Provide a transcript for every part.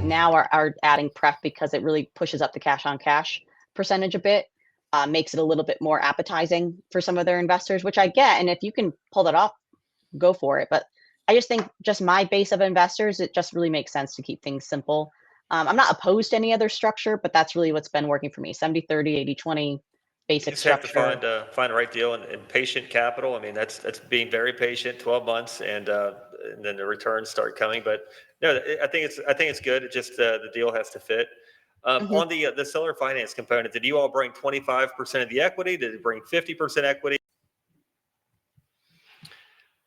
now are adding pref because it really pushes up the cash on cash percentage a bit, makes it a little bit more appetizing for some of their investors, which I get. And if you can pull that off, go for it. But I just think just my base of investors, it just really makes sense to keep things simple. I'm not opposed to any other structure, but that's really what's been working for me. 70/30, 80/20 You basic just have to structure. find the right deal and patient capital. I mean, that's being very patient, 12 months, and then the returns start coming. But no, I think it's good. It just the deal has to fit. Mhm. On the seller finance component, did you all bring 25% of the equity? Did it bring 50% equity?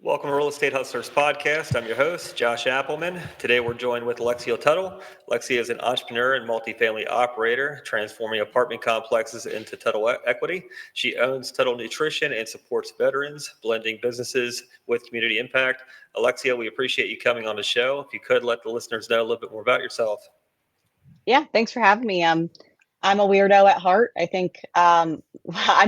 Welcome to Real Estate Hustlers Podcast. I'm your host, Josh Appleman. Today we're joined with Alexia Tuttle. Alexia is an entrepreneur and multifamily operator, transforming apartment complexes into Tuttle Equity. She owns Tuttle Nutrition and supports veterans, blending businesses with community impact. Alexia, we appreciate you coming on the show. If you could let the listeners know a little bit more about yourself. Yeah, thanks for having me. I'm a weirdo at heart. I think I'm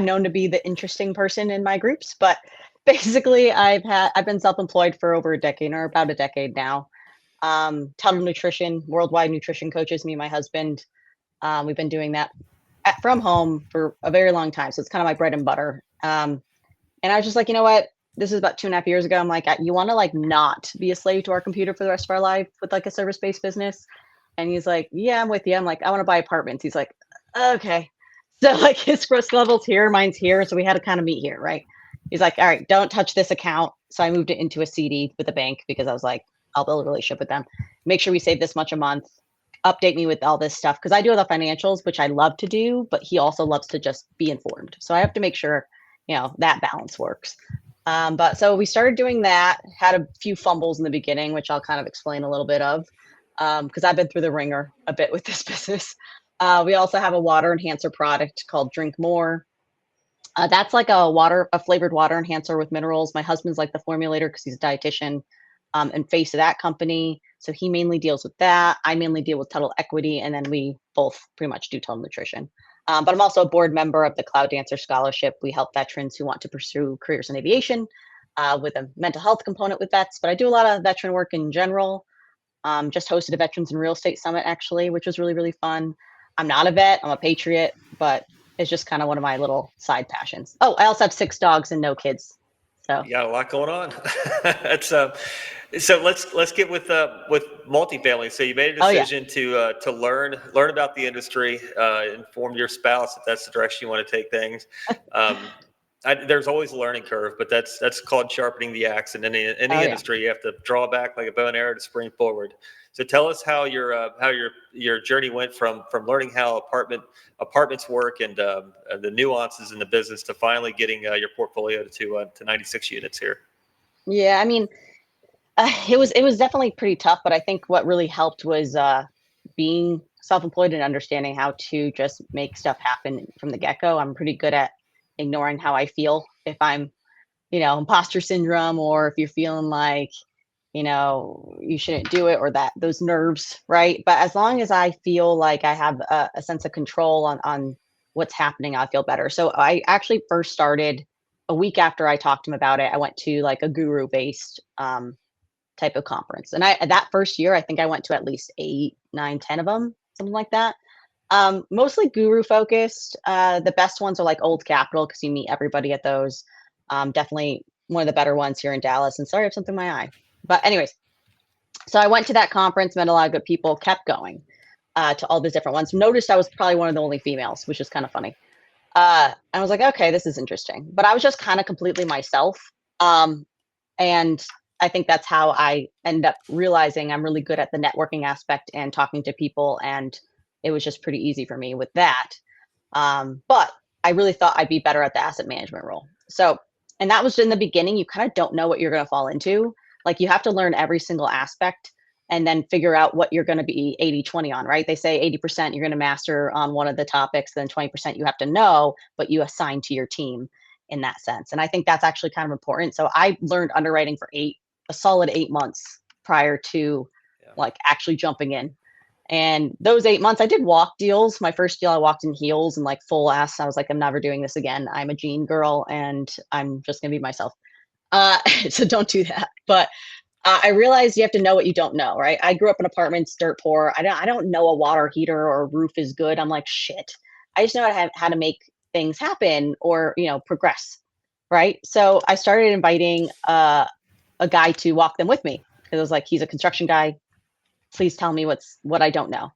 known to be the interesting person in my groups, but basically, I've been self-employed for over a decade or about a decade now. Tuttle Nutrition, worldwide nutrition coaches, me and my husband. We've been doing that from home for a very long time, so it's kind of my bread and butter. And I was just like, you know what? This is about 2.5 years ago. I'm like, you want to like not be a slave to our computer for the rest of our life with like a service-based business? And he's like, yeah, I'm with you. I'm like, I want to buy apartments. He's like, okay. So like his risk level's here, mine's here. So we had to kind of meet here, right? He's like, all right, don't touch this account. So I moved it into a CD with the bank because I was like, I'll build a relationship with them. Make sure we save this much a month. Update me with all this stuff because I do the financials, which I love to do, but he also loves to just be informed. So I have to make sure, that balance works. But so we started doing that, had a few fumbles in the beginning, which I'll kind of explain a little bit of because I've been through the ringer a bit with this business. We also have a water enhancer product called Drink More. That's like a flavored water enhancer with minerals. My husband's like the formulator because he's a dietitian and face of that company. So he mainly deals with that. I mainly deal with Tuttle Equity, and then we both pretty much do Tuttle Nutrition. But I'm also a board member of the Cloud Dancer Scholarship. We help veterans who want to pursue careers in aviation with a mental health component with vets. But I do a lot of veteran work in general. Just hosted a Veterans in Real Estate Summit, actually, which was really, really fun. I'm not a vet, I'm a patriot, but it's just kind of one of my little side passions. Oh, I also have 6 dogs and no kids. So, You got a lot going on. That's so let's get with multifamily. So you made a oh, yeah. decision to learn about the industry, inform your spouse if that's the direction you want to take things. There's always a learning curve, but that's called sharpening the axe. And in any Oh, yeah. industry, you have to draw back like a bow and arrow to spring forward. So tell us how your journey went from learning how apartments work and the nuances in the business to finally getting your portfolio to 96 units here. Yeah, I mean, it was definitely pretty tough, but I think what really helped was being self-employed and understanding how to just make stuff happen from the get-go. I'm pretty good at ignoring how I feel if I'm, imposter syndrome, or if you're feeling like, you shouldn't do it, or that those nerves, right? But as long as I feel like I have a sense of control on what's happening, I feel better. So I actually first started a week after I talked to him about it. I went to like a guru based type of conference. And that first year, I think I went to at least 8, 9, 10 of them, something like that. Mostly guru focused. The best ones are like Old Capital because you meet everybody at those. Definitely one of the better ones here in Dallas. And sorry, I have something in my eye. But anyways, so I went to that conference, met a lot of good people, kept going to all the different ones. Noticed I was probably one of the only females, which is kind of funny. I was like, okay, this is interesting. But I was just kind of completely myself. And I think that's how I end up realizing I'm really good at the networking aspect and talking to people. And it was just pretty easy for me with that. But I really thought I'd be better at the asset management role. So, and that was in the beginning. You kind of don't know what you're going to fall into. Like you have to learn every single aspect and then figure out what you're going to be 80/20 on, right? They say 80% you're going to master on one of the topics, then 20% you have to know, but you assign to your team in that sense. And I think that's actually kind of important. So I learned underwriting for a solid 8 months prior to like actually jumping in. And those 8 months, I did walk deals. My first deal, I walked in heels and like full ass. I was like, I'm never doing this again. I'm a jean girl and I'm just gonna be myself. So don't do that. But I realized you have to know what you don't know, right? I grew up in apartments, dirt poor. I don't know a water heater or a roof is good. I'm like, shit. I just know how to make things happen or, progress, right? So I started inviting a guy to walk them with me because I was like, he's a construction guy. Please tell me what I don't know.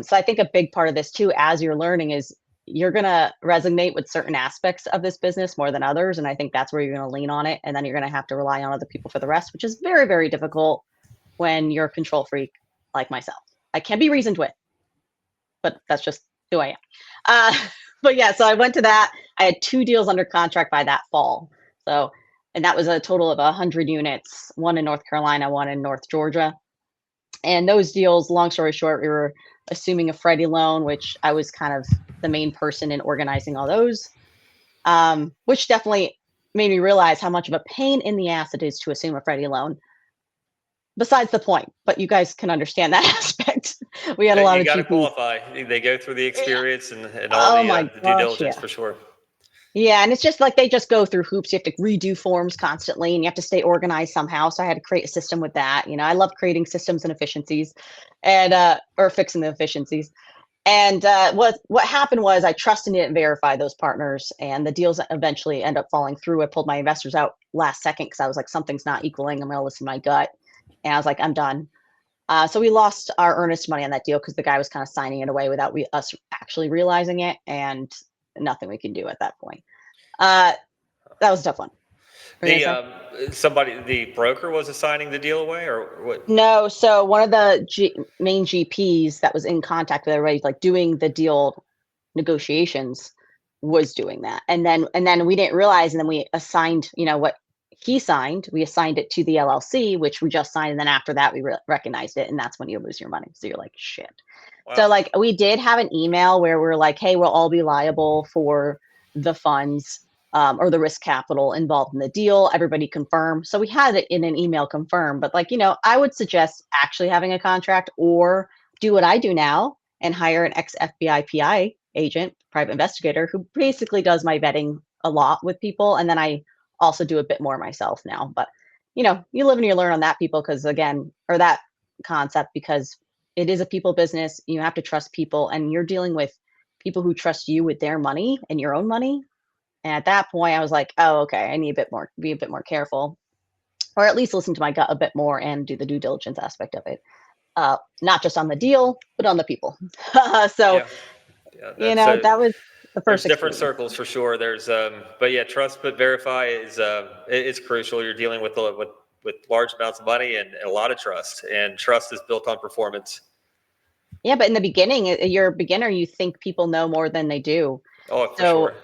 So I think a big part of this too, as you're learning, is you're gonna resonate with certain aspects of this business more than others, and I think that's where you're gonna lean on it, and then you're gonna have to rely on other people for the rest, which is very, very difficult when you're a control freak like myself. I can be reasoned with, but that's just who I am. Uh, but yeah, so I went to that. I had 2 deals under contract by that fall. So, and that was a total of 100 units, one in North Carolina, one in North Georgia. And those deals, long story short, we were assuming a Freddie loan, which I was kind of the main person in organizing all those, which definitely made me realize how much of a pain in the ass it is to assume a Freddie loan. Besides the point, but you guys can understand that aspect. We had a lot You of got to GPs. qualify. They go through the Yeah. experience and all Oh my the due gosh, diligence yeah. for sure. Yeah, and it's just like they just go through hoops. You have to redo forms constantly, and you have to stay organized somehow. So I had to create a system with that. I love creating systems and efficiencies, and or fixing the efficiencies. And what happened was I trusted and verify those partners, and the deals eventually end up falling through. I pulled my investors out last second because I was like, something's not equaling. I'm going to listen to my gut, and I was like, I'm done. So we lost our earnest money on that deal because the guy was kind of signing it away without us actually realizing it, and nothing we can do at that point. Uh, that was a tough one. What were you The gonna say? the broker was assigning the deal away, or what? No, so one of the main GPs that was in contact with everybody, like doing the deal negotiations, was doing that. And then we didn't realize, and then we assigned, what he signed, we assigned it to the LLC, which we just signed. And then after that, we recognized it. And that's when you lose your money. So you're like, shit. So Wow. like we did have an email where we're like, hey, we'll all be liable for the funds, or the risk capital involved in the deal. Everybody confirm. So we had it in an email confirm. But like, I would suggest actually having a contract, or do what I do now and hire an ex FBI PI agent, private investigator, who basically does my vetting a lot with people. And then I also do a bit more myself now. But you live and you learn on that people, because again, or that concept, because it is a people business. You have to trust people, and you're dealing with people who trust you with their money and your own money. And at that point, I was like, oh, okay, I need be a bit more careful, or at least listen to my gut a bit more and do the due diligence aspect of it. Not just on the deal, but on the people. So, Yeah. Yeah. That's that was the first there's different experience. circles for sure. There's but yeah, trust but verify is it's crucial. You're dealing with with large amounts of money and a lot of trust, and trust is built on performance. Yeah, but in the beginning, you're a beginner, you think people know more than they do. Oh, for So, sure.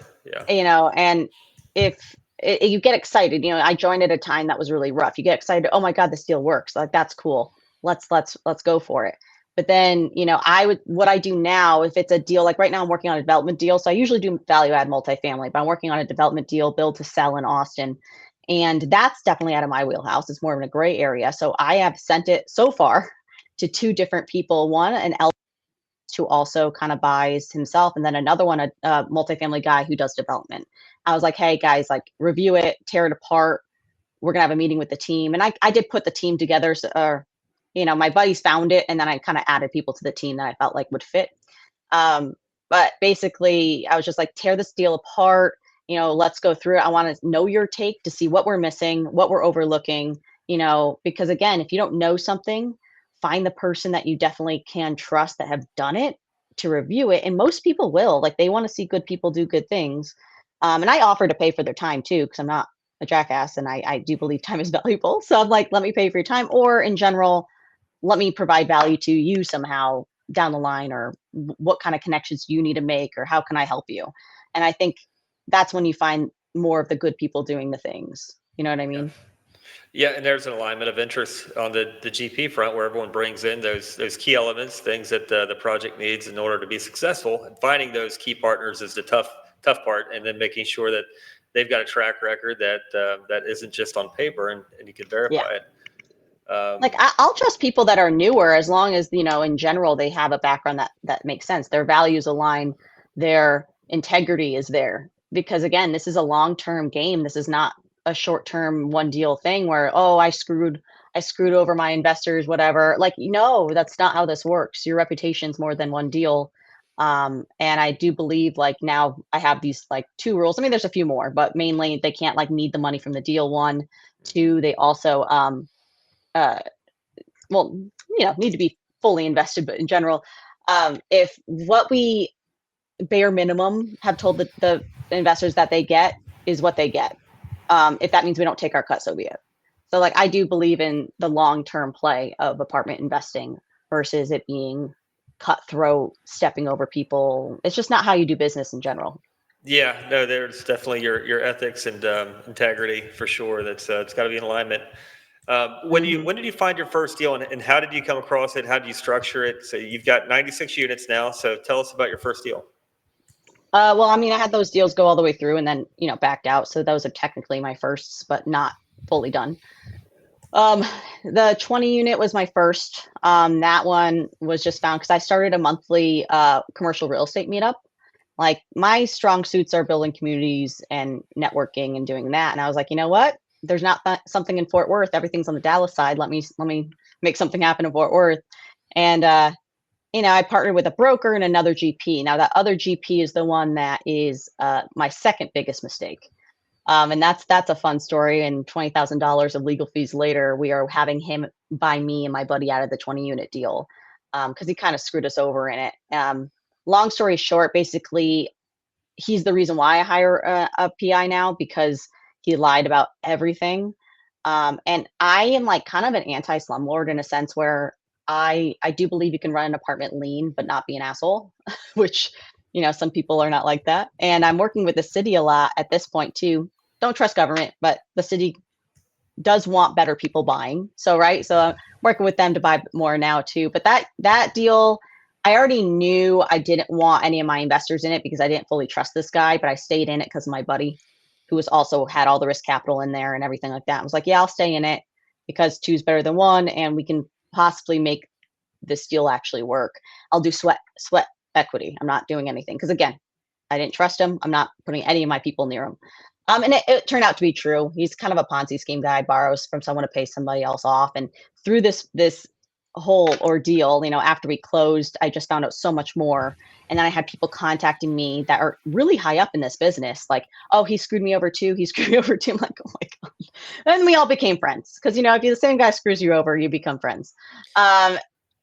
Yeah. and if you get excited, I joined at a time that was really rough. You get excited, oh my God, this deal works. Like, that's cool. Let's go for it. But then, what I do now, if it's a deal, like right now I'm working on a development deal. So I usually do value add multifamily, but I'm working on a development deal, build to sell in Austin. And that's definitely out of my wheelhouse. It's more of a gray area. So I have sent it so far to 2 different people, one, an who also kind of buys himself, and then another one, a multifamily guy who does development. I was like, hey guys, like, review it, tear it apart. We're gonna have a meeting with the team, and I did put the team together. So, my buddies found it, and then I kind of added people to the team that I felt like would fit. Um, but basically, I was just like, tear this deal apart. Let's go through it. I want to know your take to see what we're missing, what we're overlooking. Because again, if you don't know something, find the person that you definitely can trust that have done it to review it. And most people will. Like, they want to see good people do good things. And I offer to pay for their time too, because I'm not a jackass, and I do believe time is valuable. So I'm like, let me pay for your time, or in general, let me provide value to you somehow down the line, or what kind of connections you need to make, or how can I help you. And I think that's when you find more of the good people doing the things. You know what I Yeah. mean? Yeah, and there's an alignment of interest on the GP front where everyone brings in those key elements, things that the project needs in order to be successful. And finding those key partners is the tough part, and then making sure that they've got a track record that isn't just on paper, and you can Yeah. verify it. Like, I'll trust people that are newer, as long as, in general, they have a background that makes sense. Their values align, their integrity is there. Because again, this is a long-term game. This is not a short-term one deal thing where, oh, I screwed over my investors, whatever. Like, no, that's not how this works. Your reputation's more than one deal. And I do believe like now I have these like two rules. I mean, there's a few more, but mainly they can't like need the money from the deal. One, two, they also uh well, need to be fully invested, but in general, if what we bare minimum have told the investors that they get is what they get. If that means we don't take our cut, so be it. So like I do believe in the long-term play of apartment investing versus it being cutthroat, stepping over people. It's just not how you do business in general. Yeah, no, there's definitely your ethics and integrity for sure. That's it's got to be in alignment. Hmm. When did you find your first deal, and how did you come across it? How did you structure it? So you've got 96 units now. So tell us about your first deal. Well, I mean, I had those deals go all the way through and then, backed out. So those are technically my firsts, but not fully done. Um, the 20 unit was my first. That one was just found because I started a monthly commercial real estate meetup. Like my strong suits are building communities and networking and doing that. And I was like, you know what? There's not something in Fort Worth. Everything's on the Dallas side. Let me make something happen in Fort Worth. And I partnered with a broker and another GP. Now that other GP is the one that is my second biggest mistake. And that's a fun story. And $20,000 of legal fees later, we are having him buy me and my buddy out of the 20 unit deal because he kind of screwed us over in it. Long story short, basically, he's the reason why I hire a PI now because he lied about everything. And I am like kind of an anti slumlord in a sense where I do believe you can run an apartment lean but not be an asshole, which some people are not like that. And I'm working with the city a lot at this point too. Don't trust government, but the city does want better people buying. So right, so I'm working with them to buy more now too. But that deal, I already knew I didn't want any of my investors in it because I didn't fully trust this guy, but I stayed in it because of my buddy, who was also had all the risk capital in there and everything like that. I was like, yeah, I'll stay in it because two's better than one, and we can possibly make this deal actually work. I'll do sweat equity. I'm not doing anything because again, I didn't trust him. I'm not putting any of my people near him. And it turned out to be true. He's kind of a Ponzi scheme guy, borrows from someone to pay somebody else off. And through this whole ordeal, after we closed, I just found out so much more. And then I had people contacting me that are really high up in this business, like, oh, he screwed me over too. He screwed me over too. I'm like, oh my God. And we all became friends. Because if you're the same guy screws you over, you become friends.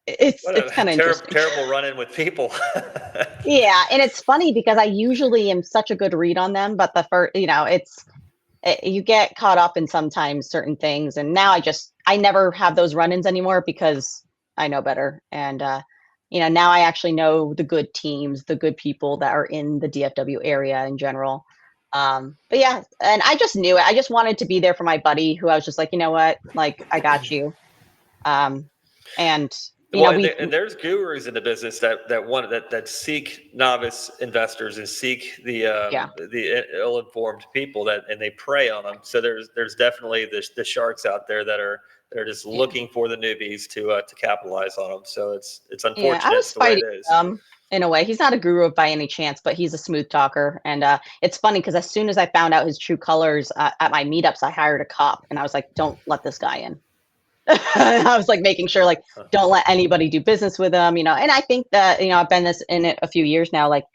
It's What it's a kind of interesting. terrible run in with people. Yeah, and it's funny because I usually am such a good read on them, but the first, you get caught up in sometimes certain things, and now I never have those run-ins anymore because I know better, and now I actually know the good teams, the good people that are in the DFW area in general. But yeah, and I just knew it. I just wanted to be there for my buddy, who I was just like, you know what, like I got you. Um, and Well, we and there's gurus in the business that seek novice investors and seek yeah. the ill-informed people and they prey on them. So there's definitely the sharks out there that are just Yeah. looking for the newbies to capitalize on them. So it's Yeah, I unfortunate. It's was the way it fighting is. in a way. He's not a guru by any chance, but he's a smooth talker. And it's funny because as soon as I found out his true colors at my meetups, I hired a cop, and I was like, "Don't let this guy in." I was like making sure, like, Huh. don't let anybody do business with him. And I think that I've been in it a few years now. Like,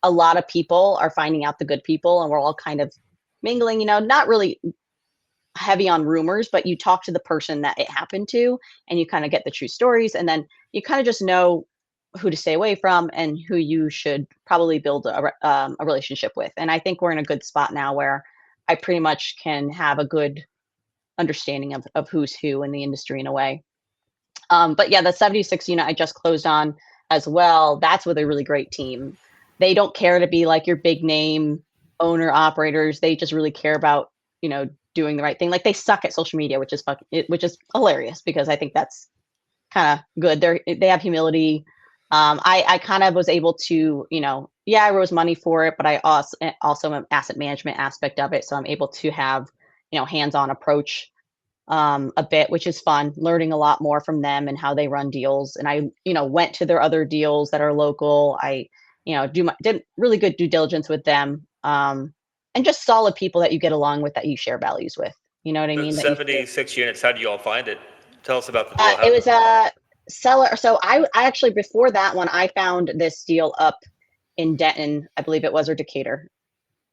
a lot of people are finding out the good people, and we're all kind of mingling. Not really heavy on rumors, but you talk to the person that it happened to, and you kind of get the true stories, and then you kind of just know who to stay away from and who you should probably build a relationship with. And I think we're in a good spot now where I pretty much can have a good understanding of who's who in the industry in a way. But yeah, the 76 unit I just closed on as well. That's with a really great team. They don't care to be like your big name owner operators. They just really care about, doing the right thing. Like they suck at social media, which is hilarious because I think that's kind of good. They have humility. I kind of was able to, yeah, I rose money for it, but I also am asset management aspect of it. So I'm able to have, hands-on approach a bit, which is fun, learning a lot more from them and how they run deals. And I, went to their other deals that are local. I, did really good due diligence with them. and just solid people that you get along with, that you share values with. You know what I So mean? That you feel. 76 units. How do you all find it? Tell us about the deal. It was a seller. So I actually, before that one, I found this deal up in Denton, I believe it was, or Decatur.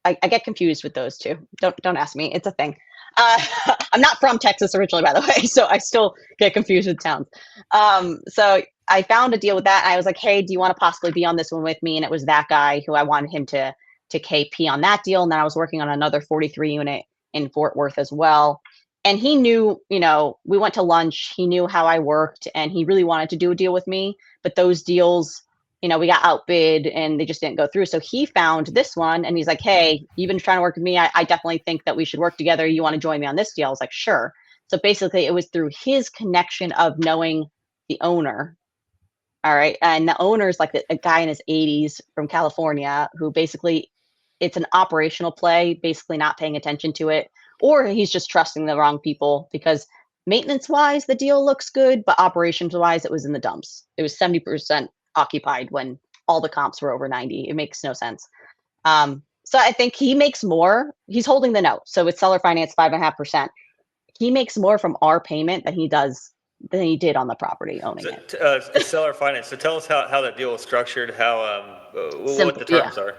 I get confused with those two. Don't ask me. It's a thing. Uh, I'm not from Texas originally, by the way, so I still get confused with towns. So I found a deal with that. And I was like, hey, do you want to possibly be on this one with me? And it was that guy who I wanted him to KP on that deal. And then I was working on another 43 unit in Fort Worth as well. And he knew, we went to lunch. He knew how I worked, and he really wanted to do a deal with me. But those deals, we got outbid and they just didn't go through. So he found this one and he's like, hey, you've been trying to work with me. I definitely think that we should work together. You want to join me on this deal? I was like, sure. So basically it was through his connection of knowing the owner. All right. And the owner is like a guy in his 80s from California who basically, it's an operational play, basically not paying attention to it, or he's just trusting the wrong people, because maintenance wise, the deal looks good, but operations wise, it was in the dumps. It was 70% occupied when all the comps were over 90. It makes no sense. So I think he makes more. He's holding the note. So it's seller finance 5.5%. He makes more from our payment than he did on the property owning So, it. seller finance. So tell us how that deal is structured, what Simple, the yeah. terms are.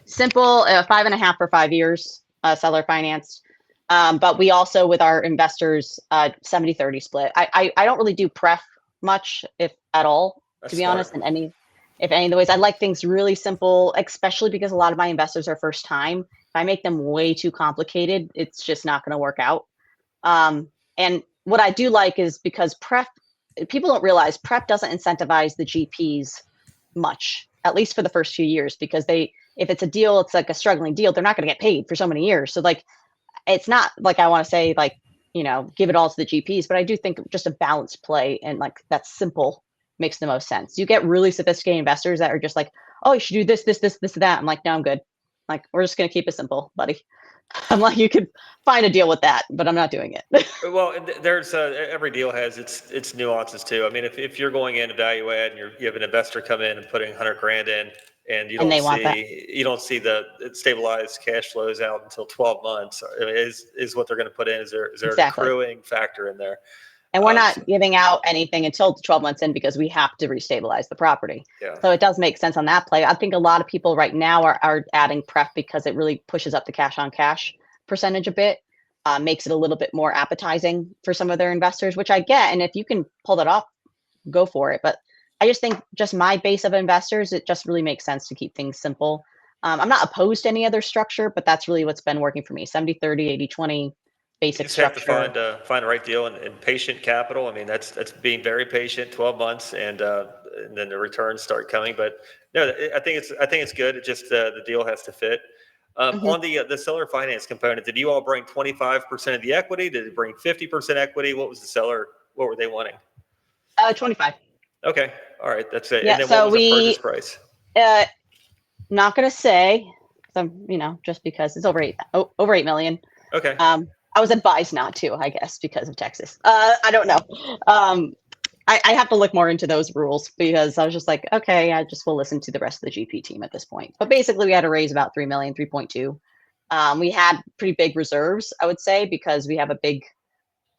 Simple, 5.5 for 5 years, seller financed. But we also, with our investors, 70-30 split. I don't really do pref much, if at all, That's to be smart. honest, if any of the ways. I like things really simple, especially because a lot of my investors are first time. If I make them way too complicated, it's just not going to work out. And what I do like is, because pref, people don't realize prep doesn't incentivize the GPs much, at least for the first few years, because if it's a deal, it's like a struggling deal, they're not going to get paid for so many years. So like, it's not like I want to say like, give it all to the GPs, but I do think just a balanced play and like that's simple makes the most sense. You get really sophisticated investors that are just like, oh, you should do this, this, this, this, that. I'm like, no, I'm good. Like, we're just going to keep it simple, buddy. I'm like, you could find a deal with that, but I'm not doing it. Well, there's every deal has its nuances too. I mean, if you're going in to value add and you have an investor come in and putting 100 grand in, and And they want that. you don't see the stabilized cash flows out until 12 months, I mean, is what they're going to put in. Is there an Exactly. accruing factor in there? And we're not giving out anything until 12 months in, because we have to restabilize the property. Yeah. So it does make sense on that play. I think a lot of people right now are adding pref because it really pushes up the cash on cash percentage a bit, makes it a little bit more appetizing for some of their investors, which I get. And if you can pull that off, go for it. But I just think just my base of investors, it just really makes sense to keep things simple. I'm not opposed to any other structure, but that's really what's been working for me. 70-30, 80-20. Basic You just structure. have to find the right deal and patient capital. I mean, that's being very patient, 12 months, and then the returns start coming. But no, I think it's good. It just the deal has to fit. On the seller finance component, did you all bring 25% of the equity? Did it bring 50% equity? What was the seller? What were they wanting? 25. Okay, all right, that's it. Yeah, And then so what was the purchase price? Not gonna say, just because it's over 8 million. Okay. I was advised not to, I guess, because of Texas. I don't know. I have to look more into those rules, because I was just like, okay, I just will listen to the rest of the GP team at this point. But basically, we had to raise about 3 million, 3.2. We had pretty big reserves, I would say, because we have a big,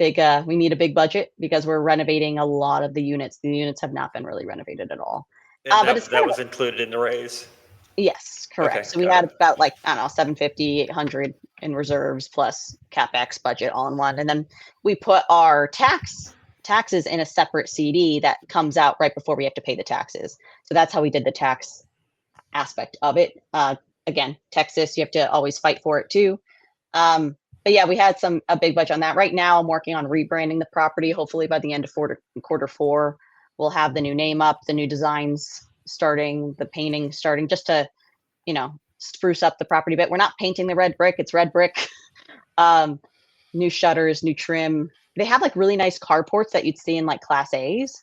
we need a big budget, because we're renovating a lot of the units. The units have not been really renovated at all. And But it's that was included in the raise. Yes, correct. Okay, So we got had it. about, like, I don't know, 750, 800 in reserves plus CapEx budget all in one. And then we put our taxes in a separate CD that comes out right before we have to pay the taxes. So that's how we did the tax aspect of it. Again, Texas, you have to always fight for it too. But yeah, we had a big budget on that. Right now, I'm working on rebranding the property. Hopefully by the end of quarter four, we'll have the new name up, the new designs starting, the painting starting, just to, spruce up the property a bit. We're not painting the red brick, it's red brick. New shutters, new trim. They have like really nice carports that you'd see in like class A's,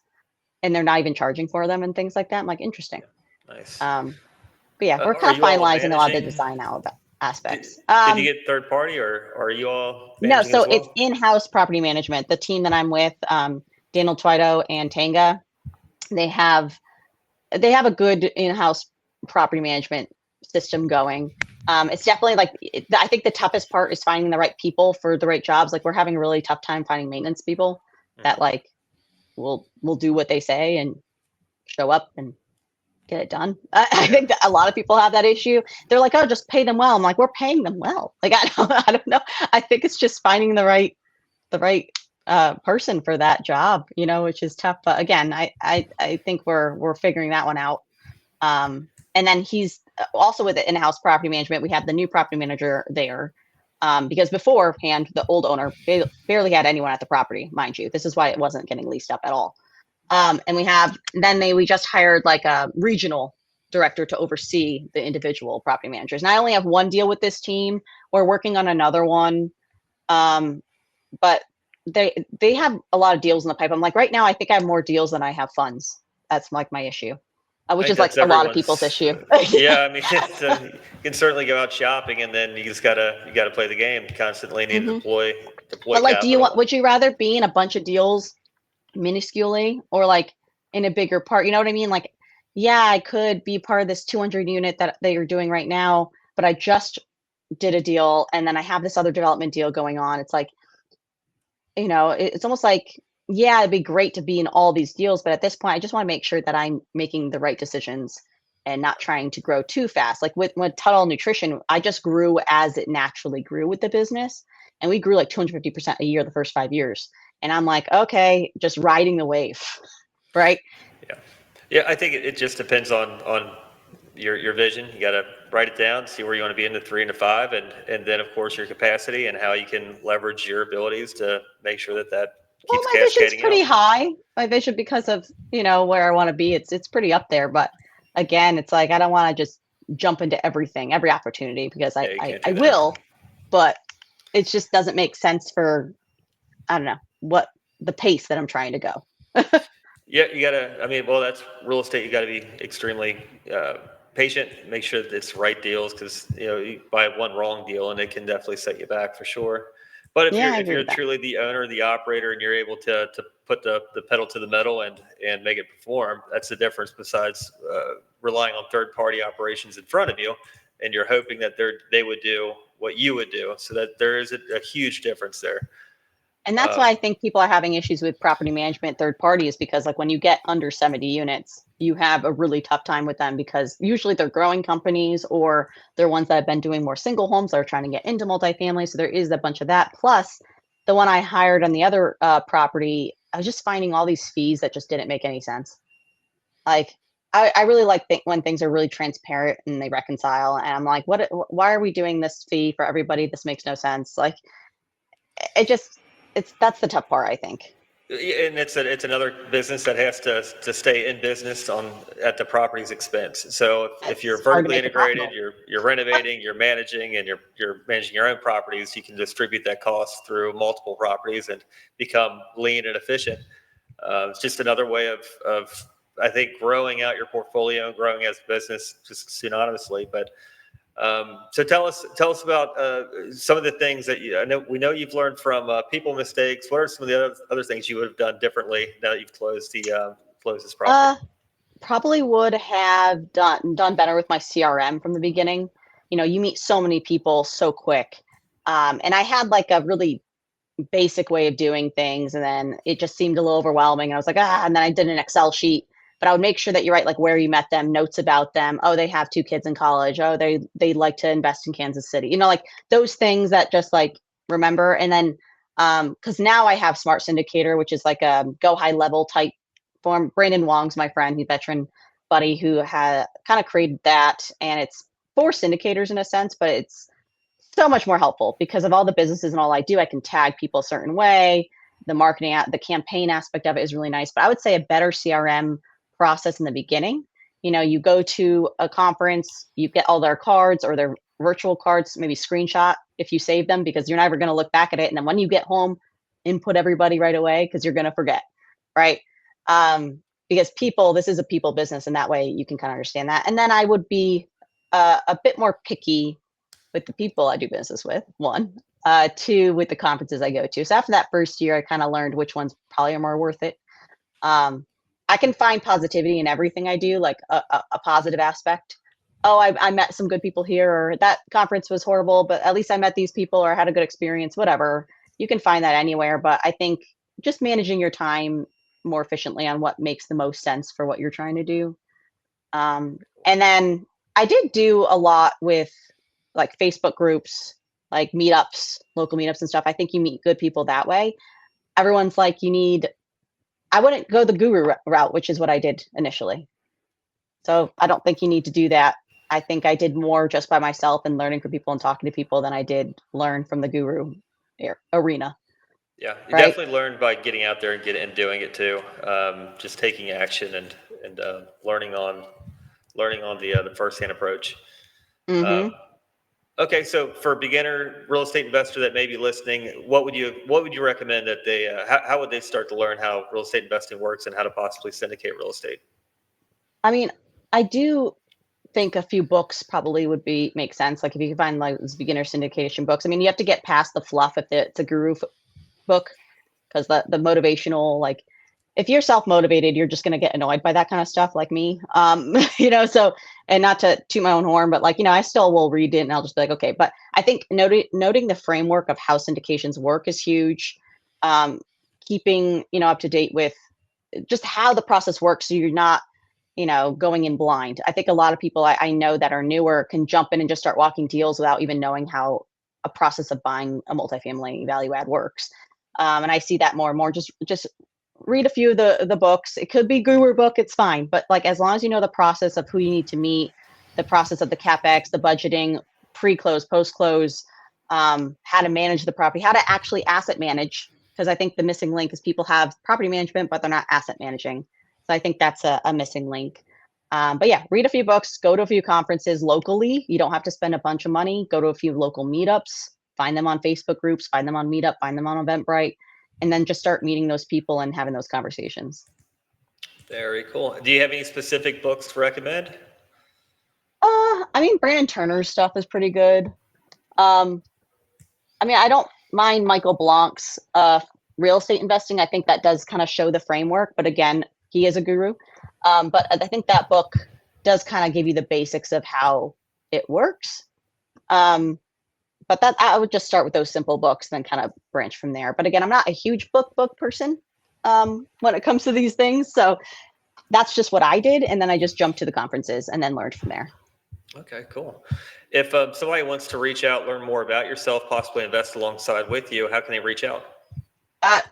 and they're not even charging for them and things like that. I'm like, interesting. Nice. But yeah, we're Are kind of you all finalizing a lot of the managing? design aspects. Did you get third party, or are you all No, managing so as well? it's in-house property management. The team that I'm with, Daniel Twito and Tanga, they have a good in-house property management system going. It's definitely like I think the toughest part is finding the right people for the right jobs. Like we're having a really tough time finding maintenance people that Mhm. like will do what they say and show up and get it done. I Yeah. think that a lot of people have that issue. They're like, oh, just pay them well. I'm like, we're paying them well. Like I don't know. I think it's just finding the right person for that job, which is tough. But again, I think we're figuring that one out. And then he's also with the in-house property management. We have the new property manager there. Because beforehand, the old owner barely had anyone at the property, mind you. This is why it wasn't getting leased up at all. And we just hired like a regional director to oversee the individual property managers. And I only have one deal with this team. We're working on another one. Um, but they have a lot of deals in the pipe. I'm like, right now, I think I have more deals than I have funds. That's like my issue, I which think is like that's a lot of people's everyone's. issue. Yeah, I mean, you can certainly go out shopping, and then you gotta play the game. Constantly need to Hmm. deploy But like, capital. would you rather be in a bunch of deals minusculely or like in a bigger part? You know what I mean? Like, yeah, I could be part of this 200 unit that you're doing right now, but I just did a deal and then I have this other development deal going on. It's like, it's almost like, yeah, it'd be great to be in all these deals, but at this point, I just want to make sure that I'm making the right decisions and not trying to grow too fast. Like with Tuttle Nutrition, I just grew as it naturally grew with the business, and we grew like 250% a year the first 5 years. And I'm like, okay, just riding the wave, right? Yeah, yeah. I think it just depends on your vision. You got to write it down, see where you want to be in the 3 and the 5, and then of course your capacity and how you can leverage your abilities to make sure that Well, keeps my vision's cascading pretty out. high. My vision, because of where I want to be, it's pretty up there. But again, it's like I don't want to just jump into everything, every opportunity, because I, Yeah, you I can't I do that. will, but it just doesn't make sense for, I don't know, what the pace that I'm trying to go. Yeah, you gotta. I mean, well, that's real estate. You got to be extremely patient. Make sure that it's the right deals because you buy one wrong deal and it can definitely set you back for sure. But if Yeah, you're I if agree you're with that. truly the owner, the operator, and you're able to put the pedal to the metal and make it perform, that's the difference. Besides relying on third party operations in front of you, and you're hoping that they would do what you would do. So that there is a huge difference there. And that's why Um, I think people are having issues with property management third parties, because like when you get under 70 units, you have a really tough time with them because usually they're growing companies or they're ones that have been doing more single homes that are trying to get into multifamily. So there is a bunch of that. Plus, the one I hired on the other property, I was just finding all these fees that just didn't make any sense. Like, I really like when things are really transparent and they reconcile. And I'm like, why are we doing this fee for everybody? This makes no sense. Like, it just, that's the tough part, I think. Yeah, and it's another business that has to stay in business at the property's expense. So if you're It's hard to vertically make it integrated, profitable. you're renovating, you're managing, and you're managing your own properties, you can distribute that cost through multiple properties and become lean and efficient. It's just another way of I think growing out your portfolio, growing as a business, just synonymously. But so tell us about some of the things that we know you've learned from people mistakes. What are some of the other things you would have done differently now that you've closed this property? Uh, Probably would have done better with my CRM from the beginning. You meet so many people so quick. And I had like a really basic way of doing things, and then it just seemed a little overwhelming. I was like, and then I did an Excel sheet, but I would make sure that you write like where you met them, notes about them. Oh, they have two kids in college. Oh, they like to invest in Kansas City. Like those things that just like remember. And then because now I have Smart Syndicator, which is like a go high level type form. Brandon Wong's my friend, he's veteran buddy who had kind of created that, and it's for syndicators in a sense, but it's so much more helpful because of all the businesses and all I do. I can tag people a certain way. The marketing, the campaign aspect of it is really nice. But I would say a better CRM process in the beginning. You go to a conference, you get all their cards or their virtual cards, maybe screenshot if you save them, because you're never going to look back at it. And then when you get home, input everybody right away because you're going to forget, right? Because this is a people business, and that way you can kind of understand that. And then I would be a bit more picky with the people I do business with, one. Two, with the conferences I go to. So after that first year, I kind of learned which ones probably are more worth it. Um, I can find positivity in everything I do, like a positive aspect. oh, I met some good people here, or that conference was horrible, but at least I met these people or had a good experience, whatever. You can find that anywhere. But I think just managing your time more efficiently on what makes the most sense for what you're trying to do. And then I did do a lot with like Facebook groups, like meetups, local meetups and stuff. I think you meet good people that way. Everyone's like, I wouldn't go the guru route, which is what I did initially. So I don't think you need to do that. I think I did more just by myself and learning from people and talking to people than I did learn from the guru arena, Yeah, you right? definitely learn by getting out there and doing it too. Just taking action and learning on the firsthand approach. Hmm. Okay, so for a beginner real estate investor that may be listening, what would you recommend that they how would they start to learn how real estate investing works and how to possibly syndicate real estate? I mean, I do think a few books probably would be make sense. Like if you can find like those beginner syndication books. I mean, you have to get past the fluff if it's a guru book, because the motivational, like if you're self-motivated, you're just going to get annoyed by that kind of stuff like me. So, and not to toot my own horn, but like, I still will read it and I'll just be like, okay. But I think noting the framework of how syndications work is huge. Keeping, up to date with just how the process works. So you're not, going in blind. I think a lot of people I know that are newer can jump in and just start walking deals without even knowing how a process of buying a multifamily value add works. And I see that more and more. Just read a few of the books. It could be guru book, it's fine. But like as long as you know the process of who you need to meet, the process of the capex, the budgeting, pre-close, post-close, how to manage the property, how to actually asset manage. Because I think the missing link is people have property management, but they're not asset managing. So I think that's a missing link. But yeah, read a few books, go to a few conferences locally. You don't have to spend a bunch of money. Go to a few local meetups, find them on Facebook groups, find them on Meetup, find them on Eventbrite, and then just start meeting those people and having those conversations. Very cool. Do you have any specific books to recommend? I mean, Brandon Turner's stuff is pretty good. Um, I mean, I don't mind Michael Blanc's real estate investing. I think that does kind of show the framework, but again, he is a guru. But I think that book does kind of give you the basics of how it works. Um, but that I would just start with those simple books, then kind of branch from there. But again, I'm not a huge book person when it comes to these things, so that's just what I did, and then I just jumped to the conferences and then learned from there. Okay, cool. If somebody wants to reach out, learn more about yourself, possibly invest alongside with you, how can they reach out?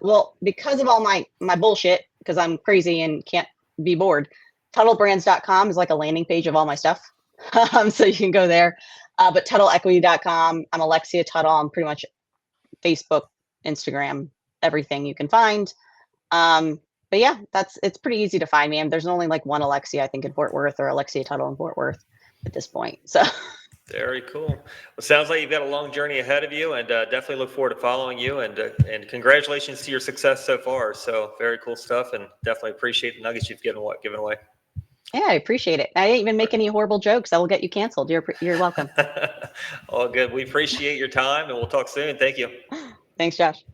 Well, because of all my bullshit, because I'm crazy and can't be bored, TuttleBrands.com is like a landing page of all my stuff. So you can go there. But TuttleEquity.com, I'm Alexia Tuttle. I'm pretty much Facebook, Instagram, everything you can find. But yeah, it's pretty easy to find me. And there's only like one Alexia, I think, in Fort Worth, or Alexia Tuttle in Fort Worth at this point. So Very cool. Well, sounds like you've got a long journey ahead of you, and definitely look forward to following you. And congratulations to your success so far. So very cool stuff, and definitely appreciate the nuggets you've given away. yeah, I appreciate it. I didn't even make any horrible jokes that will get you canceled. You're welcome. All good. We appreciate your time, and we'll talk soon. Thank you. Thanks, Josh.